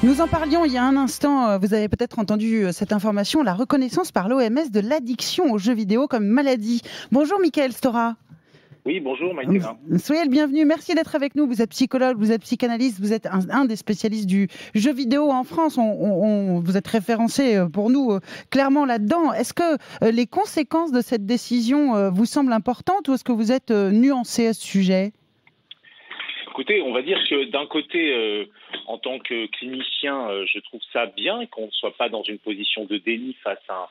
Nous en parlions il y a un instant, vous avez peut-être entendu cette information, la reconnaissance par l'OMS de l'addiction aux jeux vidéo comme maladie. Bonjour Mickaël Stora. Oui, bonjour Maïtena. Soyez le bienvenu, merci d'être avec nous. Vous êtes psychologue, vous êtes psychanalyste, vous êtes un des spécialistes du jeu vidéo en France. Vous êtes référencé pour nous clairement là-dedans. Est-ce que les conséquences de cette décision vous semblent importantes ou est-ce que vous êtes nuancé à ce sujet ? Écoutez, on va dire que d'un côté, en tant que clinicien, je trouve ça bien qu'on ne soit pas dans une position de déni face à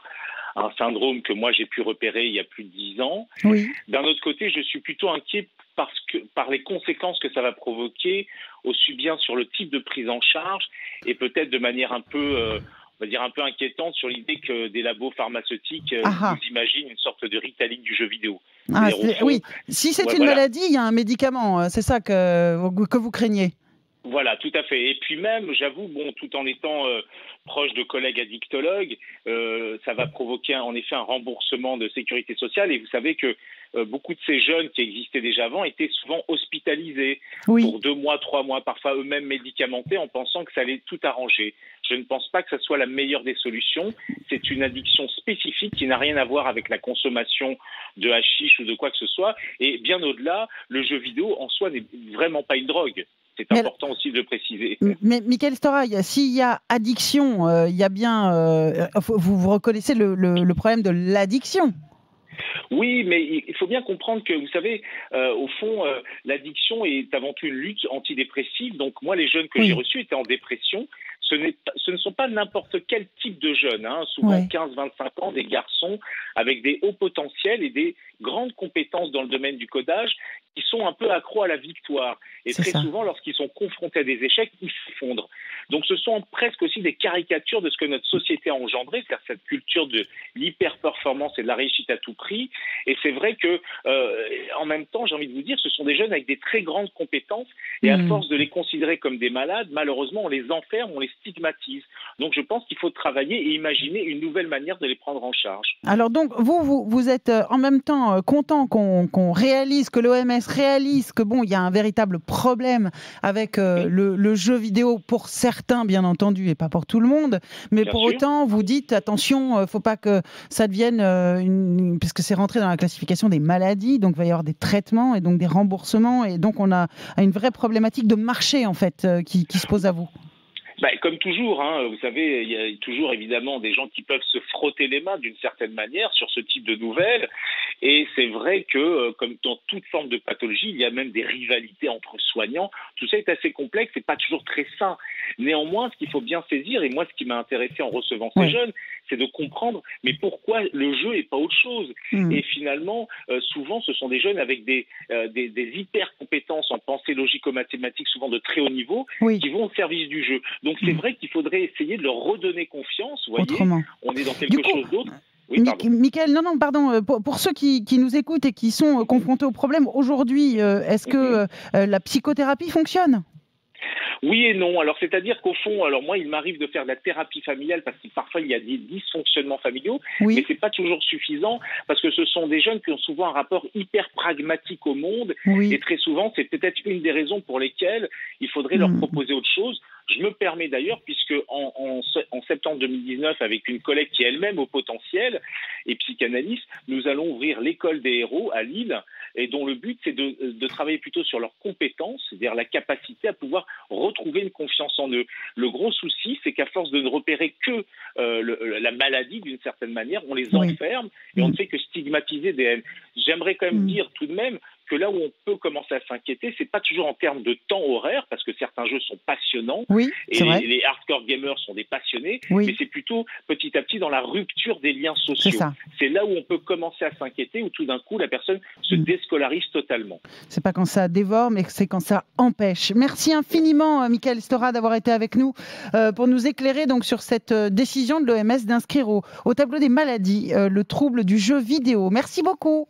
un syndrome que moi j'ai pu repérer il y a plus de 10 ans. Oui. D'un autre côté, je suis plutôt inquiet par les conséquences que ça va provoquer, aussi bien sur le type de prise en charge et peut-être de manière un peu un peu inquiétante sur l'idée que des labos pharmaceutiques nous imaginent une sorte de Ritalin du jeu vidéo. Oui, si c'est une maladie, il y a un médicament, c'est ça que vous craignez. Voilà, tout à fait. Et puis même, j'avoue, tout en étant proche de collègues addictologues, ça va provoquer en effet un remboursement de sécurité sociale. Et vous savez que beaucoup de ces jeunes qui existaient déjà avant étaient souvent hospitalisés pour 2 mois, 3 mois, parfois eux-mêmes médicamentés en pensant que ça allait tout arranger. Je ne pense pas que ce soit la meilleure des solutions. C'est une addiction spécifique qui n'a rien à voir avec la consommation de hashish ou de quoi que ce soit. Et bien au-delà, le jeu vidéo en soi n'est vraiment pas une drogue. C'est important aussi de le préciser. Mais Mickaël Stora, s'il y a addiction, il y a bien... vous reconnaissez le problème de l'addiction. Oui, mais il faut bien comprendre que, vous savez, au fond, l'addiction est avant tout une lutte antidépressive. Donc moi, les jeunes que j'ai reçus étaient en dépression. Ce ne sont pas n'importe quel type de jeunes, souvent 15-25 ans, des garçons avec des hauts potentiels et des grandes compétences dans le domaine du codage qui sont un peu accros à la victoire. Et très souvent, lorsqu'ils sont confrontés à des échecs, ils s'effondrent. Donc ce sont presque aussi des caricatures de ce que notre société a engendré, c'est-à-dire cette culture de l'hyper-performance et de la réussite à tout prix. Et c'est vrai que, en même temps, j'ai envie de vous dire, ce sont des jeunes avec des très grandes compétences et à force de les considérer comme des malades, malheureusement, on les enferme, on les stigmatise. Donc je pense qu'il faut travailler et imaginer une nouvelle manière de les prendre en charge. Alors donc, vous êtes en même temps content qu'on réalise, que l'OMS réalise que il y a un véritable problème avec le jeu vidéo pour certains, bien entendu, et pas pour tout le monde. Mais pour autant, vous dites, attention, faut pas que ça devienne puisque c'est rentré dans la classification des maladies, donc il va y avoir des traitements et donc des remboursements. Et donc on a une vraie problématique de marché, en fait, qui se pose à vous. Comme toujours, vous savez, il y a toujours évidemment des gens qui peuvent se frotter les mains d'une certaine manière sur ce type de nouvelles. Et c'est vrai que, comme dans toute forme de pathologie, il y a même des rivalités entre soignants. Tout ça est assez complexe et pas toujours très sain. Néanmoins, ce qu'il faut bien saisir, et moi ce qui m'a intéressé en recevant ces jeunes, c'est de comprendre mais pourquoi le jeu et pas autre chose. Et finalement, souvent, ce sont des jeunes avec des hyper compétences en pensée logico-mathématique, souvent de très haut niveau, qui vont au service du jeu. Donc c'est vrai qu'il faudrait essayer de leur redonner confiance. Vous voyez, on est dans quelque chose d'autre. Oui, Mickaël, pardon. Pour ceux qui nous écoutent et qui sont confrontés au problème aujourd'hui, est-ce que la psychothérapie fonctionne ? Oui et non. Alors, c'est-à-dire qu'au fond, moi, il m'arrive de faire de la thérapie familiale parce que parfois, il y a des dysfonctionnements familiaux, mais c'est pas toujours suffisant parce que ce sont des jeunes qui ont souvent un rapport hyper pragmatique au monde et très souvent, c'est peut-être une des raisons pour lesquelles il faudrait leur proposer autre chose. Je me permets d'ailleurs, puisque en septembre 2019, avec une collègue qui est elle-même au potentiel et psychanalyste, nous allons ouvrir l'école des héros à Lille, et dont le but c'est de travailler plutôt sur leurs compétences, c'est-à-dire la capacité à pouvoir retrouver une confiance en eux. Le gros souci, c'est qu'à force de ne repérer que la maladie d'une certaine manière, on les enferme et on ne fait que stigmatiser des haines. J'aimerais quand même dire tout de même que là où on peut commencer à s'inquiéter, c'est pas toujours en termes de temps horaire, parce que certains jeux sont passionnants, et les hardcore gamers sont des passionnés, mais c'est plutôt petit à petit dans la rupture des liens sociaux. C'est là où on peut commencer à s'inquiéter, où tout d'un coup la personne se déscolarise totalement. C'est pas quand ça dévore, mais c'est quand ça empêche. Merci infiniment, Mickaël Stora, d'avoir été avec nous pour nous éclairer donc sur cette décision de l'OMS d'inscrire au tableau des maladies le trouble du jeu vidéo. Merci beaucoup.